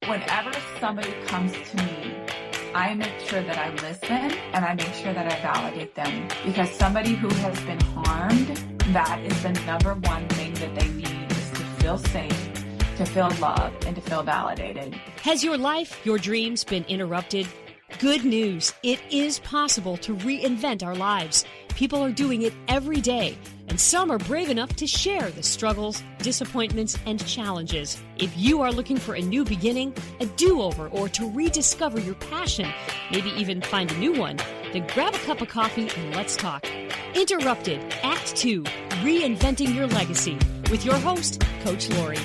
Whenever somebody comes to me, I make sure that I listen and I make sure that I validate them, because somebody who has been harmed, that is the number one thing that they need, is to feel safe, to feel loved, and to feel validated. Has your life, your dreams been interrupted? Good news. It is possible to reinvent our lives. People are doing it every day, and some are brave enough to share the struggles, disappointments, and challenges. If you are looking for a new beginning, a do-over, or to rediscover your passion, maybe even find a new one, then grab a cup of coffee and let's talk. Interrupted, Act 2, Reinventing Your Legacy, with your host, Coach Lori.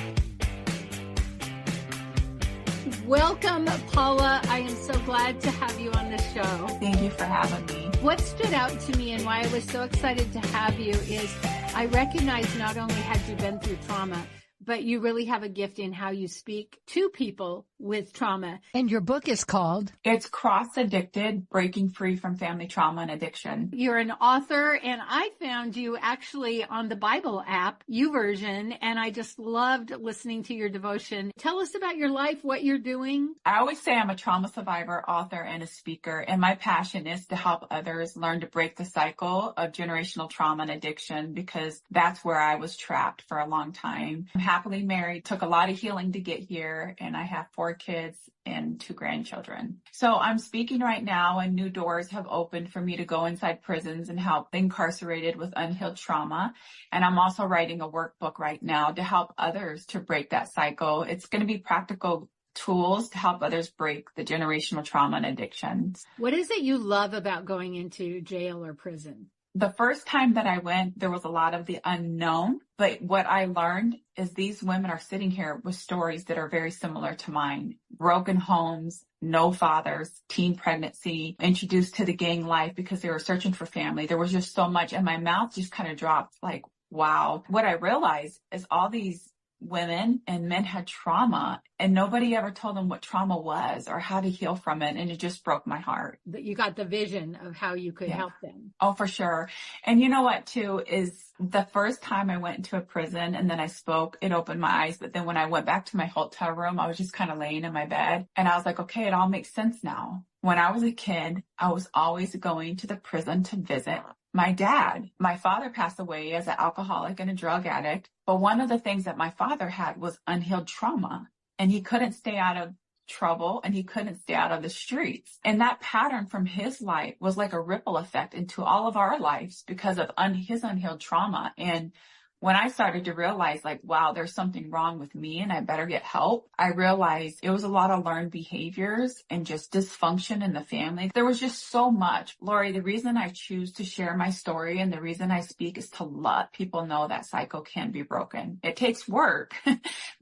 Welcome, Paula. I am so glad to have you on the show. Thank you for having me. What stood out to me and why I was so excited to have you is I recognize not only had you been through trauma, but you really have a gift in how you speak to people with trauma. And your book is called? It's Cross Addicted, Breaking Free from Family Trauma and Addiction. You're an author, and I found you actually on the Bible app, YouVersion, and I just loved listening to your devotion. Tell us about your life, what you're doing. I always say I'm a trauma survivor, author, and a speaker, and my passion is to help others learn to break the cycle of generational trauma and addiction, because that's where I was trapped for a long time. I'm happily married, took a lot of healing to get here, and I have 4 kids and 2 grandchildren. So I'm speaking right now, and new doors have opened for me to go inside prisons and help the incarcerated with unhealed trauma. And I'm also writing a workbook right now to help others to break that cycle. It's going to be practical tools to help others break the generational trauma and addictions. What is it you love about going into jail or prison? The first time that I went, there was a lot of the unknown, but what I learned is these women are sitting here with stories that are very similar to mine. Broken homes, no fathers, teen pregnancy, introduced to the gang life because they were searching for family. There was just so much, and my mouth just kind of dropped like, wow. What I realized is all these women and men had trauma, and nobody ever told them what trauma was or how to heal from it. And it just broke my heart. That you got the vision of how you could help them. Oh, for sure. And you know what, too, is the first time I went into a prison and then I spoke, it opened my eyes. But then when I went back to my hotel room, I was just kind of laying in my bed and I was like, okay, it all makes sense now. When I was a kid, I was always going to the prison to visit my dad. My father passed away as an alcoholic and a drug addict. But one of the things that my father had was unhealed trauma, and he couldn't stay out of trouble and he couldn't stay out of the streets. And that pattern from his life was like a ripple effect into all of our lives because of his unhealed trauma. And when I started to realize like, wow, there's something wrong with me and I better get help, I realized it was a lot of learned behaviors and just dysfunction in the family. There was just so much. Lori, the reason I choose to share my story and the reason I speak is to let people know that cycle can be broken. It takes work,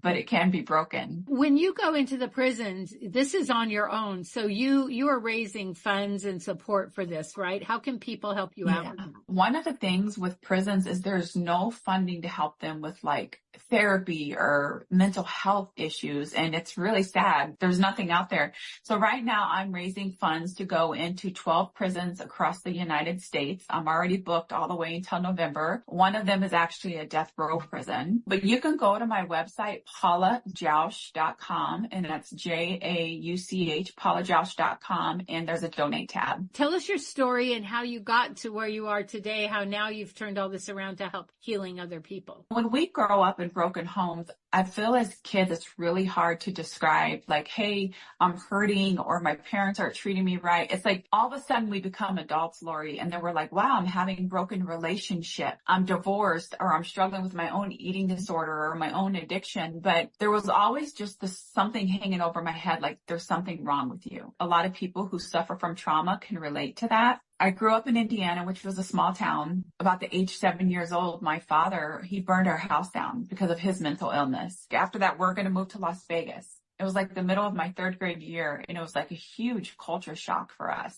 but it can be broken. When you go into the prisons, this is on your own. So you are raising funds and support for this, right? How can people help you out? One of the things with prisons is there's no funding to help them with like therapy or mental health issues. And it's really sad. There's nothing out there. So right now I'm raising funds to go into 12 prisons across the United States. I'm already booked all the way until November. One of them is actually a death row prison, but you can go to my website, paulajauch.com, and that's JAUCH, paulajauch.com. And there's a donate tab. Tell us your story and how you got to where you are today, how now you've turned all this around to help healing other people. When we grow up in broken homes, I feel as kids, it's really hard to describe like, hey, I'm hurting or my parents aren't treating me right. It's like all of a sudden we become adults, Lori, and then we're like, wow, I'm having broken relationship. I'm divorced or I'm struggling with my own eating disorder or my own addiction. But there was always just this something hanging over my head, like there's something wrong with you. A lot of people who suffer from trauma can relate to that. I grew up in Indiana, which was a small town. About the age 7 years old, my father, he burned our house down because of his mental illness. After that, we're going to move to Las Vegas. It was like the middle of my 3rd grade year, and it was like a huge culture shock for us.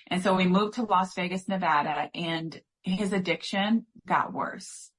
And so we moved to Las Vegas, Nevada, and his addiction got worse.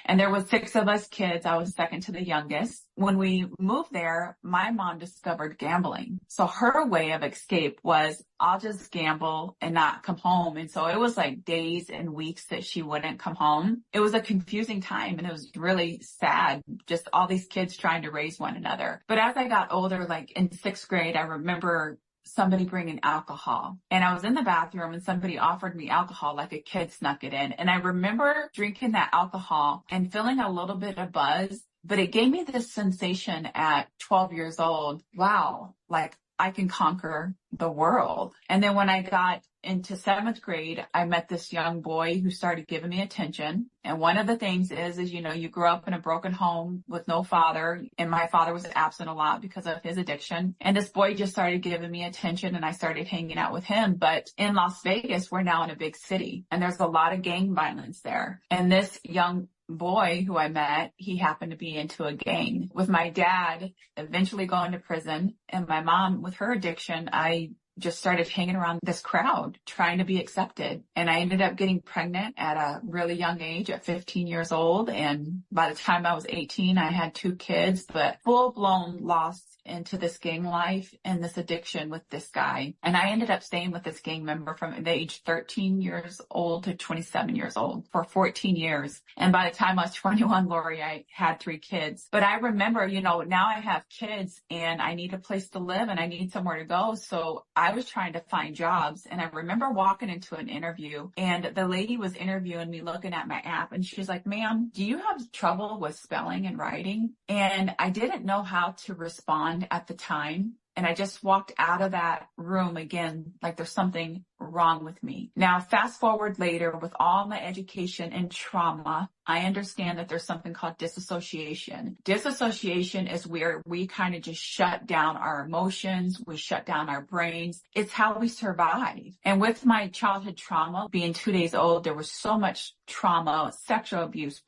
And there was 6 of us kids. I was second to the youngest. When we moved there, my mom discovered gambling. So her way of escape was, I'll just gamble and not come home. And so it was like days and weeks that she wouldn't come home. It was a confusing time, and it was really sad, just all these kids trying to raise one another. But as I got older, like in 6th grade, I remember somebody bringing alcohol, and I was in the bathroom and somebody offered me alcohol, like a kid snuck it in. And I remember drinking that alcohol and feeling a little bit of buzz, but it gave me this sensation at 12 years old. Wow. Like I can conquer the world. And then when I got into 7th grade, I met this young boy who started giving me attention. And one of the things is, you grow up in a broken home with no father. And my father was absent a lot because of his addiction. And this boy just started giving me attention, and I started hanging out with him. But in Las Vegas, we're now in a big city, and there's a lot of gang violence there. And this young boy who I met, he happened to be into a gang. With my dad eventually going to prison and my mom with her addiction, I just started hanging around this crowd trying to be accepted. And I ended up getting pregnant at a really young age at 15 years old. And by the time I was 18, I had 2 kids, but full-blown lost into this gang life and this addiction with this guy. And I ended up staying with this gang member from the age 13 years old to 27 years old for 14 years. And by the time I was 21, Lori, I had 3 kids. But I remember, now I have kids and I need a place to live and I need somewhere to go. So I was trying to find jobs. And I remember walking into an interview, and the lady was interviewing me looking at my app, and she's like, "Ma'am, do you have trouble with spelling and writing?" And I didn't know how to respond at the time. And I just walked out of that room again, like there's something wrong with me. Now, fast forward later, with all my education and trauma, I understand that there's something called disassociation. Disassociation is where we kind of just shut down our emotions. We shut down our brains. It's how we survive. And with my childhood trauma, being 2 days old, there was so much trauma, sexual abuse,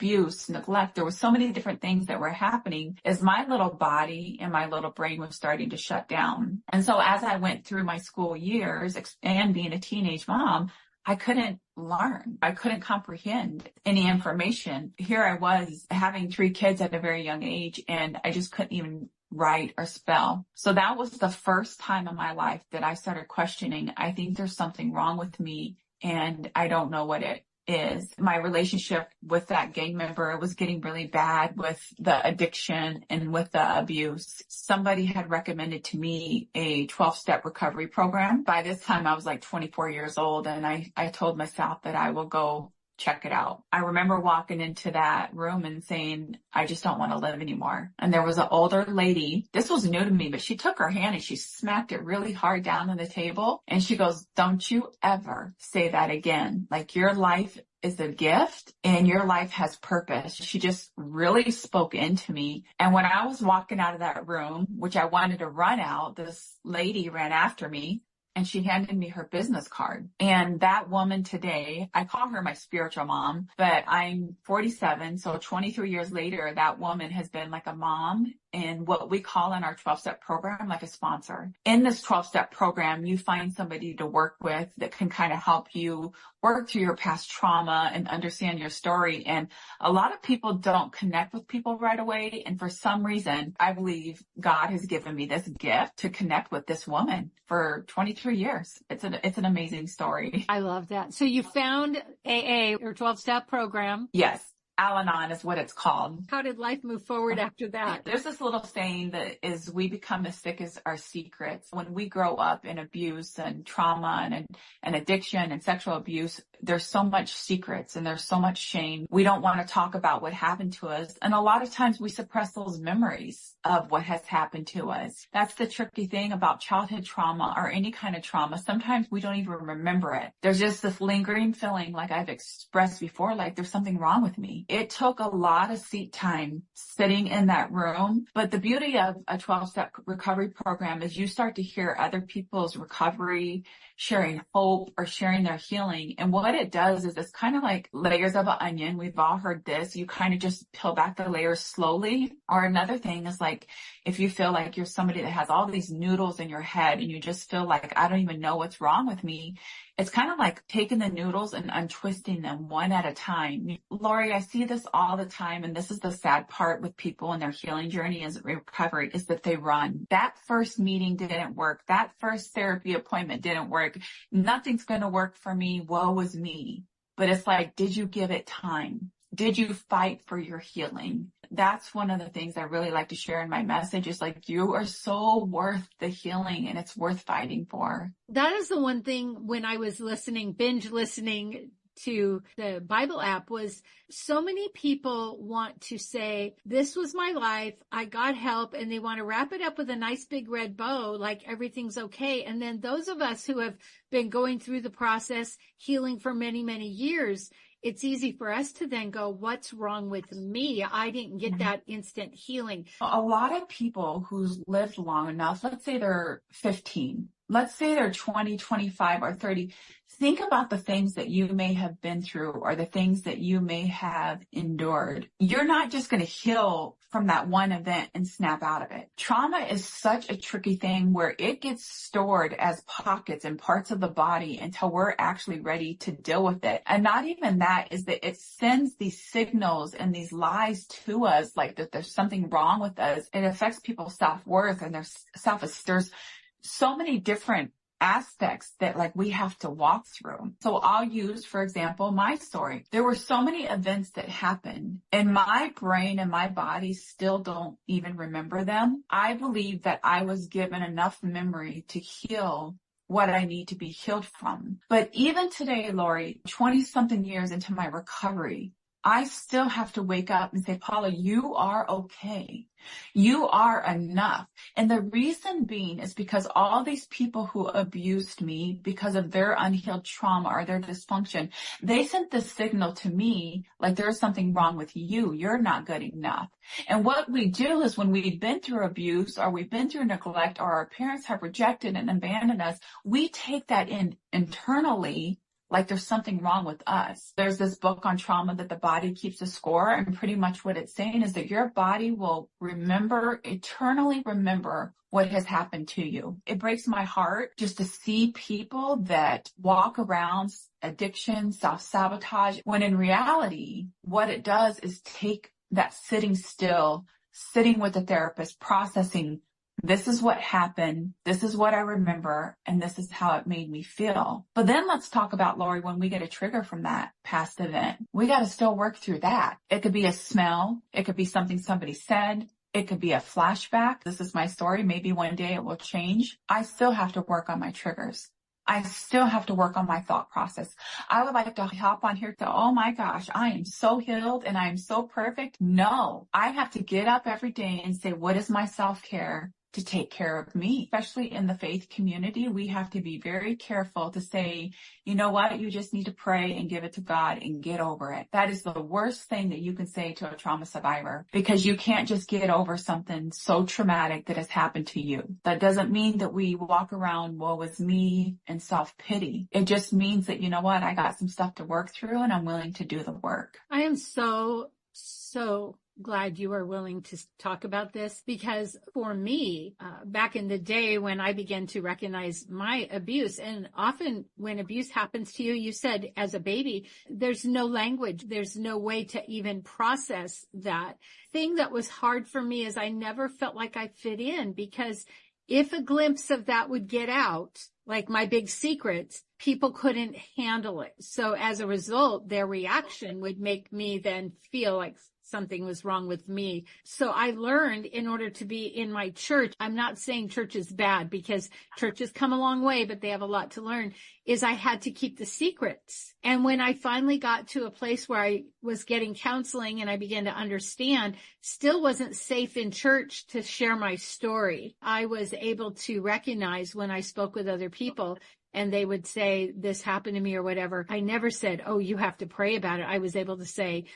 neglect. There were so many different things that were happening as my little body and my little brain was starting to shut down. And so as I went through my school years and being a teenage mom, I couldn't learn. I couldn't comprehend any information. Here I was having 3 kids at a very young age, and I just couldn't even write or spell. So that was the first time in my life that I started questioning, I think there's something wrong with me, and I don't know what it is. My relationship with that gang member was getting really bad with the addiction and with the abuse. Somebody had recommended to me a 12-step recovery program. By this time, I was like 24 years old, and I told myself that I will go check it out. I remember walking into that room and saying, I just don't want to live anymore. And there was an older lady. This was new to me, but she took her hand and she smacked it really hard down on the table. And she goes, "Don't you ever say that again. Like, your life is a gift and your life has purpose." She just really spoke into me. And when I was walking out of that room, which I wanted to run out, this lady ran after me. And she handed me her business card. And that woman today, I call her my spiritual mom, but I'm 47. So 23 years later, that woman has been like a mom and what we call in our 12-step program, like a sponsor. In this 12-step program, you find somebody to work with that can kind of help you work through your past trauma and understand your story. And a lot of people don't connect with people right away. And for some reason, I believe God has given me this gift to connect with this woman for 23 years. It's an amazing story. I love that. So you found AA, your 12-step program. Yes. Al-Anon is what it's called. How did life move forward after that? There's this little saying that is, we become as sick as our secrets. When we grow up in abuse and trauma and addiction and sexual abuse, there's so much secrets and there's so much shame. We don't want to talk about what happened to us. And a lot of times we suppress those memories of what has happened to us. That's the tricky thing about childhood trauma or any kind of trauma. Sometimes we don't even remember it. There's just this lingering feeling, like I've expressed before, like there's something wrong with me. It took a lot of seat time sitting in that room. But the beauty of a 12-step recovery program is you start to hear other people's recovery, sharing hope or sharing their healing. And what it does is it's kind of like layers of an onion. We've all heard this. You kind of just peel back the layers slowly. Or another thing is like, if you feel like you're somebody that has all these noodles in your head and you just feel like, I don't even know what's wrong with me, It's kind of like taking the noodles and untwisting them one at a time. Lori, I see this all the time, and this is the sad part with people in their healing journey as recovery, is that they run. That first meeting didn't work. That first therapy appointment didn't work. Nothing's going to work for me. Woe is me. But it's like, did you give it time? Did you fight for your healing? That's one of the things I really like to share in my message, is like, you are so worth the healing, and it's worth fighting for. That is the one thing when I was binge listening to the Bible app, was so many people want to say, this was my life, I got help, and they want to wrap it up with a nice big red bow, like everything's okay. And then those of us who have been going through the process, healing for many, many years, it's easy for us to then go, what's wrong with me? I didn't get that instant healing. A lot of people who's lived long enough, let's say they're 15, let's say they're 20, 25, or 30. Think about the things that you may have been through, or the things that you may have endured. You're not just going to heal from that one event and snap out of it. Trauma is such a tricky thing where it gets stored as pockets and parts of the body until we're actually ready to deal with it. And not even that, is that it sends these signals and these lies to us, like that there's something wrong with us. It affects people's self-worth and their self-esteem. There's so many different aspects that like we have to walk through. So I'll use, for example, my story. There were so many events that happened, and my brain and my body still don't even remember them. I believe that I was given enough memory to heal what I need to be healed from. But even today, Lori, 20 something years into my recovery, I still have to wake up and say, Paula, you are okay. You are enough. And the reason being is because all these people who abused me because of their unhealed trauma or their dysfunction, they sent the signal to me like there's something wrong with you. You're not good enough. And what we do is when we've been through abuse or we've been through neglect or our parents have rejected and abandoned us, we take that in internally like there's something wrong with us. There's this book on trauma that the body keeps a score, and pretty much what it's saying is that your body will eternally remember what has happened to you. It breaks my heart just to see people that walk around addiction, self-sabotage, when in reality, what it does is take that sitting still, sitting with a therapist, processing, this is what happened, this is what I remember, and this is how it made me feel. But then let's talk about, Lori, when we get a trigger from that past event, we got to still work through that. It could be a smell. It could be something somebody said. It could be a flashback. This is my story. Maybe one day it will change. I still have to work on my triggers. I still have to work on my thought process. I would like to hop on here to, oh my gosh, I am so healed and I am so perfect. No, I have to get up every day and say, what is my self-care to take care of me? Especially in the faith community, we have to be very careful to say, you know what, you just need to pray and give it to God and get over it. That is the worst thing that you can say to a trauma survivor, because you can't just get over something so traumatic that has happened to you. That doesn't mean that we walk around, woe is me, and self-pity. It just means that, you know what, I got some stuff to work through and I'm willing to do the work. I am so glad you are willing to talk about this, because for me, back in the day when I began to recognize my abuse, and often when abuse happens to you, you said as a baby, there's no language, there's no way to even process that. Thing that was hard for me is I never felt like I fit in, because if a glimpse of that would get out, like my big secrets, people couldn't handle it. So as a result, their reaction would make me then feel like something was wrong with me. So I learned, in order to be in my church, I'm not saying church is bad, because churches come a long way, but they have a lot to learn, is I had to keep the secrets. And when I finally got to a place where I was getting counseling and I began to understand, still wasn't safe in church to share my story. I was able to recognize when I spoke with other people and they would say, this happened to me or whatever, I never said, oh, you have to pray about it. I was able to say,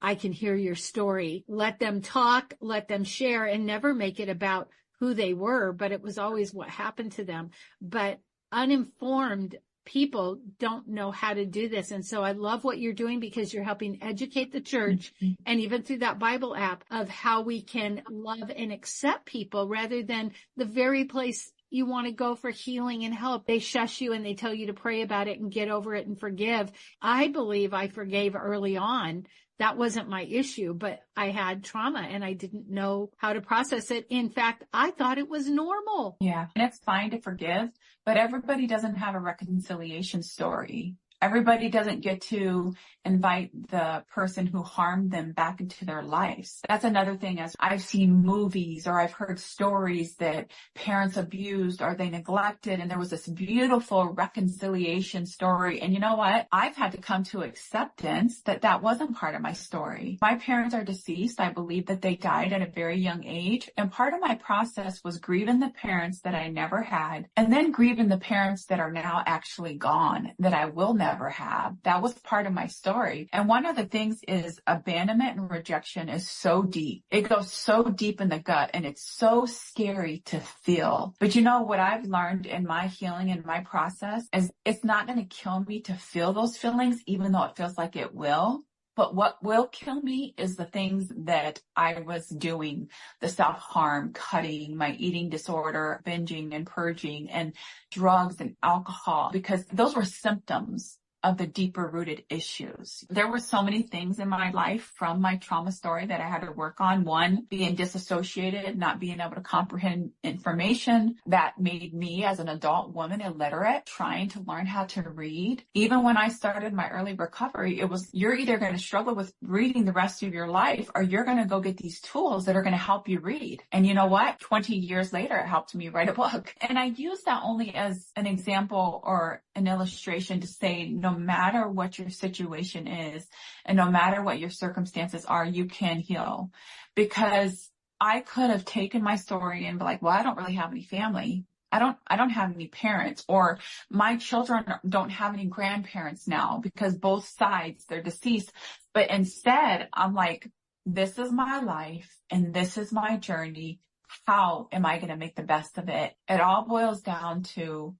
I can hear your story. Let them talk, let them share, and never make it about who they were, but it was always what happened to them. But uninformed people don't know how to do this. And so I love what you're doing, because you're helping educate the church, and even through that Bible app, of how we can love and accept people rather than the very place you want to go for healing and help. They shush you and they tell you to pray about it and get over it and forgive. I believe I forgave early on. That wasn't my issue, but I had trauma and I didn't know how to process it. In fact, I thought it was normal. Yeah. And it's fine to forgive, but everybody doesn't have a reconciliation story. Everybody doesn't get to invite the person who harmed them back into their lives. That's another thing. As I've seen movies or I've heard stories that parents abused or they neglected, and there was this beautiful reconciliation story. And you know what? I've had to come to acceptance that that wasn't part of my story. My parents are deceased. I believe that they died at a very young age. And part of my process was grieving the parents that I never had, and then grieving the parents that are now actually gone, that I will never have. That was part of my story. And one of the things is abandonment and rejection is so deep. It goes so deep in the gut, and it's so scary to feel. But you know what I've learned in my healing and my process is it's not going to kill me to feel those feelings, even though it feels like it will. But what will kill me is the things that I was doing, the self-harm, cutting, my eating disorder, binging and purging, and drugs and alcohol, because those were symptoms of the deeper rooted issues. There were so many things in my life from my trauma story that I had to work on. One, being disassociated, not being able to comprehend information. That made me as an adult woman illiterate, trying to learn how to read. Even when I started my early recovery, it was, you're either going to struggle with reading the rest of your life, or you're going to go get these tools that are going to help you read. And you know what? 20 years later, it helped me write a book. And I use that only as an example or an illustration to say, no matter what your situation is and no matter what your circumstances are, you can heal. Because I could have taken my story and be like, well, I don't really have any family. I don't have any parents, or my children don't have any grandparents now because both sides, they're deceased. But instead, I'm like, this is my life and this is my journey. How am I going to make the best of it? It all boils down to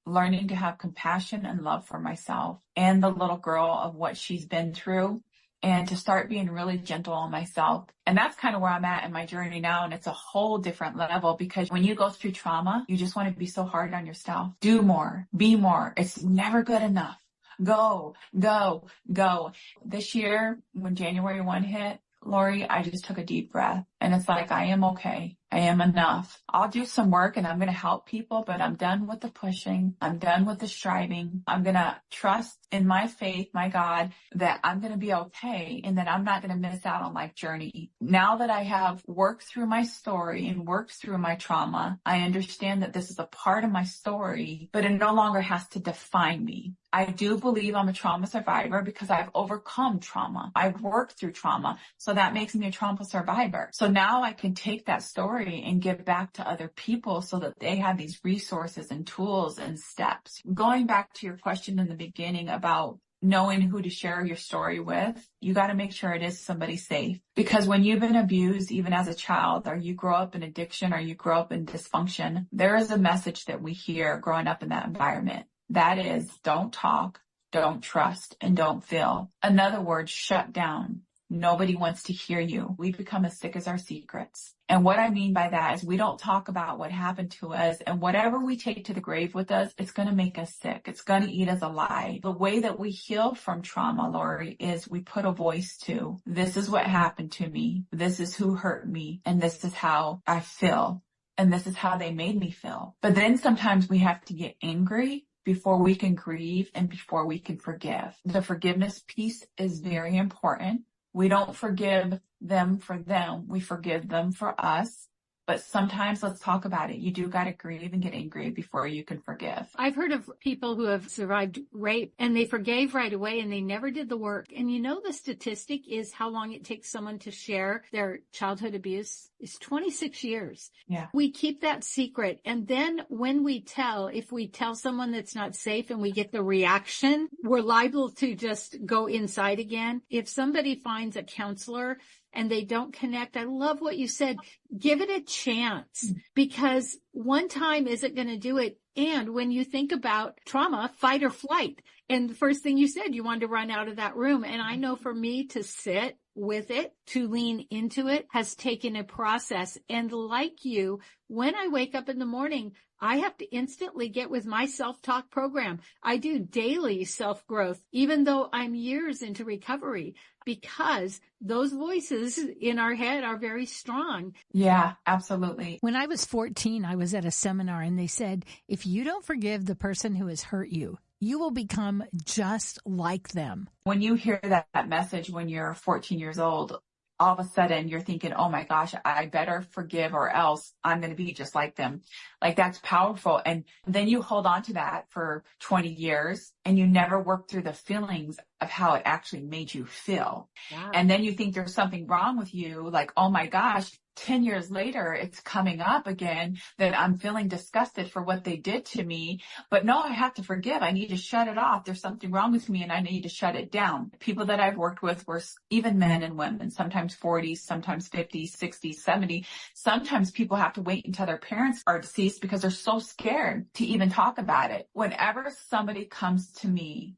learning to have compassion and love for myself and the little girl of what she's been through, and to start being really gentle on myself. And that's kind of where I'm at in my journey now. And it's a whole different level, because when you go through trauma, you just want to be so hard on yourself. Do more, be more. It's never good enough. Go, go, go. This year, when January 1 hit, Lori, I just took a deep breath, and it's like, I am okay. I am enough. I'll do some work and I'm going to help people, but I'm done with the pushing. I'm done with the striving. I'm going to trust in my faith, my God, that I'm going to be okay and that I'm not going to miss out on life journey. Now that I have worked through my story and worked through my trauma, I understand that this is a part of my story, but it no longer has to define me. I do believe I'm a trauma survivor because I've overcome trauma. I've worked through trauma. So that makes me a trauma survivor. So now I can take that story and give back to other people so that they have these resources and tools and steps. Going back to your question in the beginning about knowing who to share your story with, you got to make sure it is somebody safe. Because when you've been abused, even as a child, or you grow up in addiction, or you grow up in dysfunction, there is a message that we hear growing up in that environment. That is, don't talk, don't trust, and don't feel. In other words, shut down. Nobody wants to hear you. We become as sick as our secrets. And what I mean by that is we don't talk about what happened to us, and whatever we take to the grave with us, it's going to make us sick. It's going to eat us alive. The way that we heal from trauma, Lori, is we put a voice to, this is what happened to me. This is who hurt me. And this is how I feel. And this is how they made me feel. But then sometimes we have to get angry before we can grieve and before we can forgive. The forgiveness piece is very important. We don't forgive them for them. We forgive them for us. But sometimes, let's talk about it, you do got to grieve and get angry before you can forgive. I've heard of people who have survived rape and they forgave right away and they never did the work. And you know, the statistic is how long it takes someone to share their childhood abuse is 26 years. Yeah. We keep that secret. And then when we tell, if we tell someone that's not safe and we get the reaction, we're liable to just go inside again. If somebody finds a counselor and they don't connect, I love what you said. Give it a chance, because one time isn't going to do it. And when you think about trauma, fight or flight. And the first thing you said, you wanted to run out of that room. And I know for me to sit with it, to lean into it, has taken a process. And like you, when I wake up in the morning, I have to instantly get with my self-talk program. I do daily self-growth, even though I'm years into recovery, because those voices in our head are very strong. Yeah, absolutely. When I was 14, I was at a seminar and they said, if you don't forgive the person who has hurt you, you will become just like them. When you hear that message when you're 14 years old, all of a sudden you're thinking, oh my gosh, I better forgive or else I'm going to be just like them. Like, that's powerful. And then you hold on to that for 20 years and you never work through the feelings of how it actually made you feel. Wow. And then you think there's something wrong with you. Like, oh my gosh, 10 years later, it's coming up again that I'm feeling disgusted for what they did to me. But no, I have to forgive. I need to shut it off. There's something wrong with me and I need to shut it down. People that I've worked with were even men and women, sometimes 40, sometimes 50, 60, 70. Sometimes people have to wait until their parents are deceased because they're so scared to even talk about it. Whenever somebody comes to me,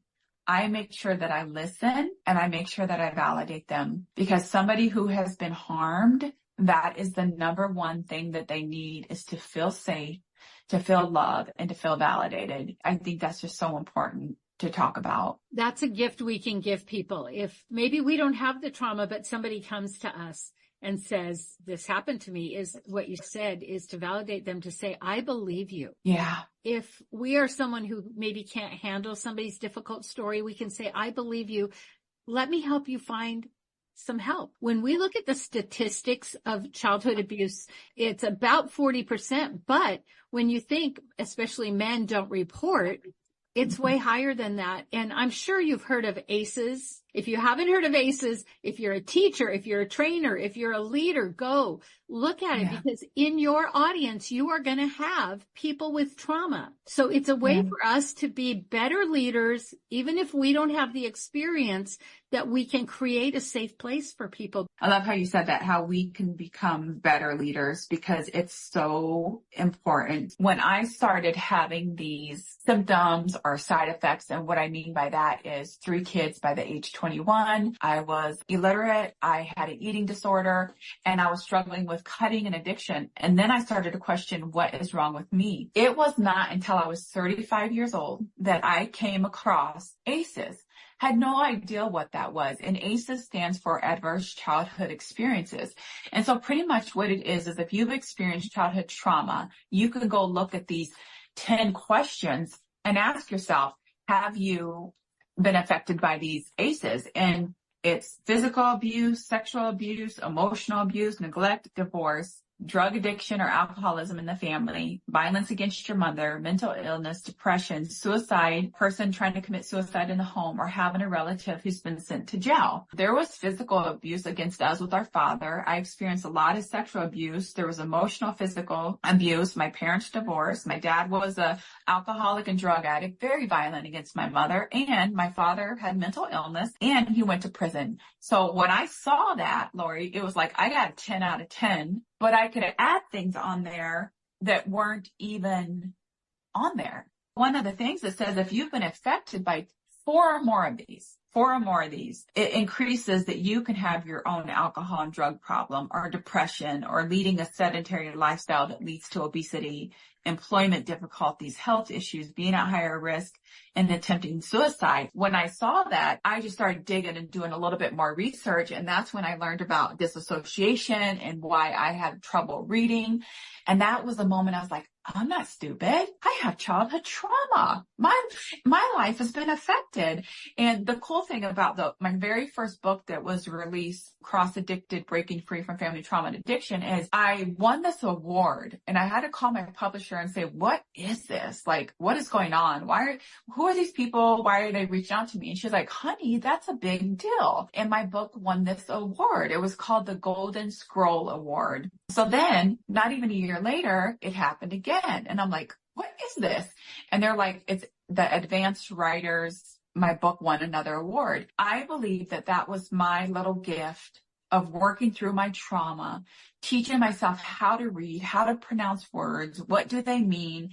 I make sure that I listen and I make sure that I validate them, because somebody who has been harmed, that is the number one thing that they need, is to feel safe, to feel loved, and to feel validated. I think that's just so important to talk about. That's a gift we can give people. If maybe we don't have the trauma, but somebody comes to us and says, this happened to me, is what you said, is to validate them, to say, I believe you. Yeah. If we are someone who maybe can't handle somebody's difficult story, we can say, I believe you. Let me help you find some help. When we look at the statistics of childhood abuse, it's about 40%. But when you think, especially men don't report, it's way higher than that. And I'm sure you've heard of ACEs. If you haven't heard of ACEs, if you're a teacher, if you're a trainer, if you're a leader, go look at it, because in your audience, you are going to have people with trauma. So it's a way for us to be better leaders, even if we don't have the experience, that we can create a safe place for people. I love how you said that, how we can become better leaders, because it's so important. When I started having these symptoms or side effects, and what I mean by that is 3 kids by the age 21, I was illiterate, I had an eating disorder, and I was struggling with cutting and addiction. And then I started to question, what is wrong with me? It was not until I was 35 years old that I came across ACEs. Had no idea what that was. And ACEs stands for Adverse Childhood Experiences. And so pretty much what it is if you've experienced childhood trauma, you can go look at these 10 questions and ask yourself, have you been affected by these ACEs? And it's physical abuse, sexual abuse, emotional abuse, neglect, divorce, drug addiction or alcoholism in the family, violence against your mother, mental illness, depression, suicide, person trying to commit suicide in the home, or having a relative who's been sent to jail. There was physical abuse against us with our father. I experienced a lot of sexual abuse. There was emotional, physical abuse. My parents divorced. My dad was a alcoholic and drug addict, very violent against my mother. And my father had mental illness and he went to prison. So when I saw that, Lori, it was like I got a 10 out of 10. But I could add things on there that weren't even on there. One of the things that says if you've been affected by 4 or more of these, it increases that you can have your own alcohol and drug problem or depression or leading a sedentary lifestyle that leads to obesity, employment difficulties, health issues, being at higher risk, and attempting suicide. When I saw that, I just started digging and doing a little bit more research. And that's when I learned about disassociation and why I had trouble reading. And that was the moment I was like, I'm not stupid. I have childhood trauma. My life has been affected. And the cool thing about my very first book that was released, Cross Addicted, Breaking Free from Family Trauma and Addiction, is I won this award and I had to call my publisher and say, what is this? Like, what is going on? Who are these people? Why are they reaching out to me? And she's like, honey, that's a big deal. And my book won this award. It was called the Golden Scroll Award. So then, not even a year later, it happened again. And I'm like, what is this? And they're like, it's the Advanced Writers. My book won another award. I believe that was my little gift of working through my trauma, teaching myself how to read, how to pronounce words, what do they mean,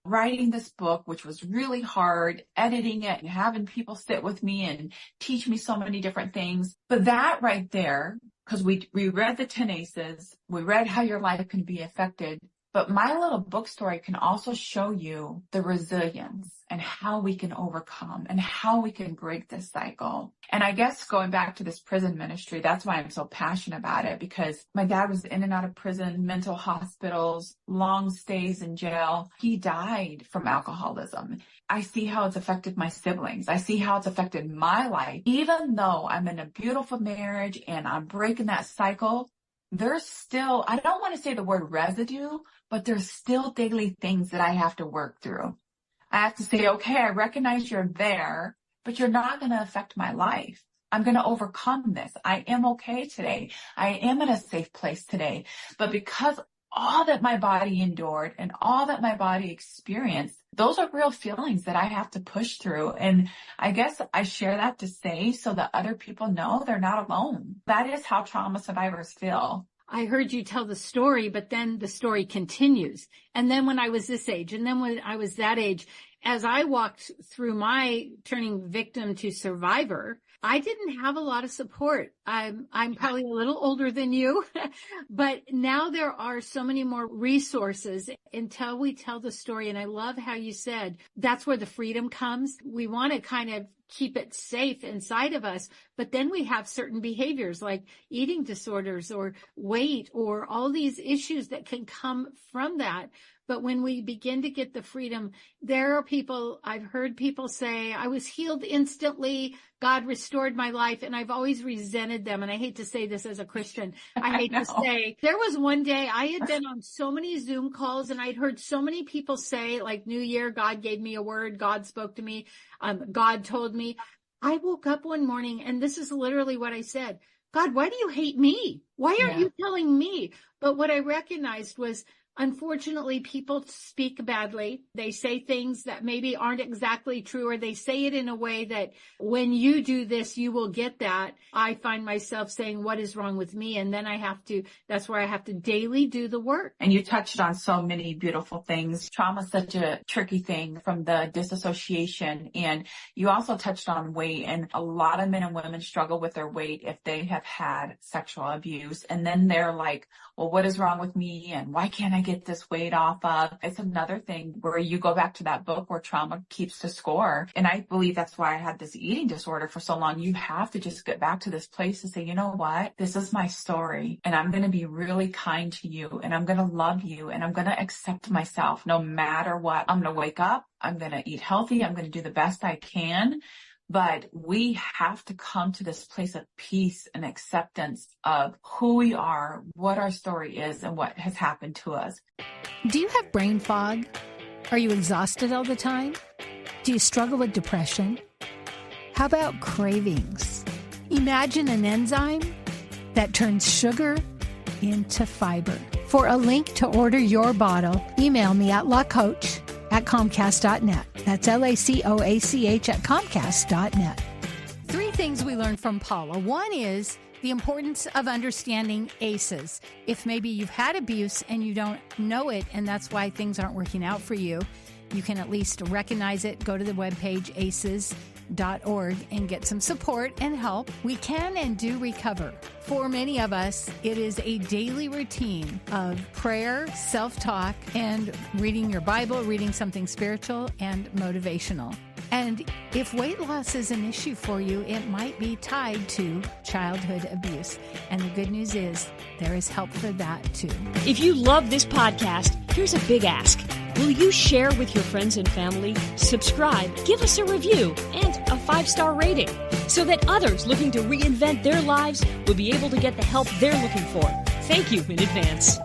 writing this book, which was really hard, editing it and having people sit with me and teach me so many different things. But that right there, because we read the 10 ACEs, we read how your life can be affected. But my little book story can also show you the resilience and how we can overcome and how we can break this cycle. And I guess going back to this prison ministry, that's why I'm so passionate about it, because my dad was in and out of prison, mental hospitals, long stays in jail. He died from alcoholism. I see how it's affected my siblings. I see how it's affected my life. Even though I'm in a beautiful marriage and I'm breaking that cycle, there's still, I don't want to say the word residue, but there's still daily things that I have to work through. I have to say, okay, I recognize you're there, but you're not going to affect my life. I'm going to overcome this. I am okay today. I am in a safe place today. But because all that my body endured and all that my body experienced, those are real feelings that I have to push through. And I guess I share that to say so that other people know they're not alone. That is how trauma survivors feel. I heard you tell the story, but then the story continues. And then when I was this age, and then when I was that age, as I walked through my turning victim to survivor, I didn't have a lot of support. I'm probably a little older than you, but now there are so many more resources until we tell the story. And I love how you said that's where the freedom comes. We want to kind of keep it safe inside of us, but then we have certain behaviors like eating disorders or weight or all these issues that can come from that. But when we begin to get the freedom, there are people, I've heard people say, I was healed instantly. God restored my life. And I've always resented them. And I hate to say this as a Christian. I hate to say, there was one day I had been on so many Zoom calls and I'd heard so many people say, like, New Year, God gave me a word. God spoke to me. God told me. I woke up one morning and this is literally what I said. God, why do you hate me? Why aren't you telling me? But what I recognized was, unfortunately, people speak badly. They say things that maybe aren't exactly true, or they say it in a way that when you do this, you will get that. I find myself saying, what is wrong with me? And then that's where I have to daily do the work. And you touched on so many beautiful things. Trauma is such a tricky thing, from the disassociation. And you also touched on weight. And a lot of men and women struggle with their weight if they have had sexual abuse. And then they're like, well, what is wrong with me? And why can't I get this weight off of? It's another thing where you go back to that book where trauma keeps the score. And I believe that's why I had this eating disorder for so long. You have to just get back to this place and say, you know what? This is my story, and I'm going to be really kind to you, and I'm going to love you, and I'm going to accept myself no matter what. I'm going to wake up. I'm going to eat healthy. I'm going to do the best I can. But we have to come to this place of peace and acceptance of who we are, what our story is, and what has happened to us. Do you have brain fog? Are you exhausted all the time? Do you struggle with depression? How about cravings? Imagine an enzyme that turns sugar into fiber. For a link to order your bottle, email me at lacoach@comcast.net. That's LACOACH@comcast.net. 3 things we learned from Paula. One is the importance of understanding ACEs. If maybe you've had abuse and you don't know it, and that's why things aren't working out for you, you can at least recognize it. Go to the webpage aces.org and get some support and help. We can and do recover. For many of us, it is a daily routine of prayer, self-talk, and reading your Bible, reading something spiritual and motivational. And if weight loss is an issue for you, it might be tied to childhood abuse. And the good news is there is help for that too. If you love this podcast, here's a big ask. Will you share with your friends and family, subscribe, give us a review, and a 5-star rating so that others looking to reinvent their lives will be able to get the help they're looking for? Thank you in advance.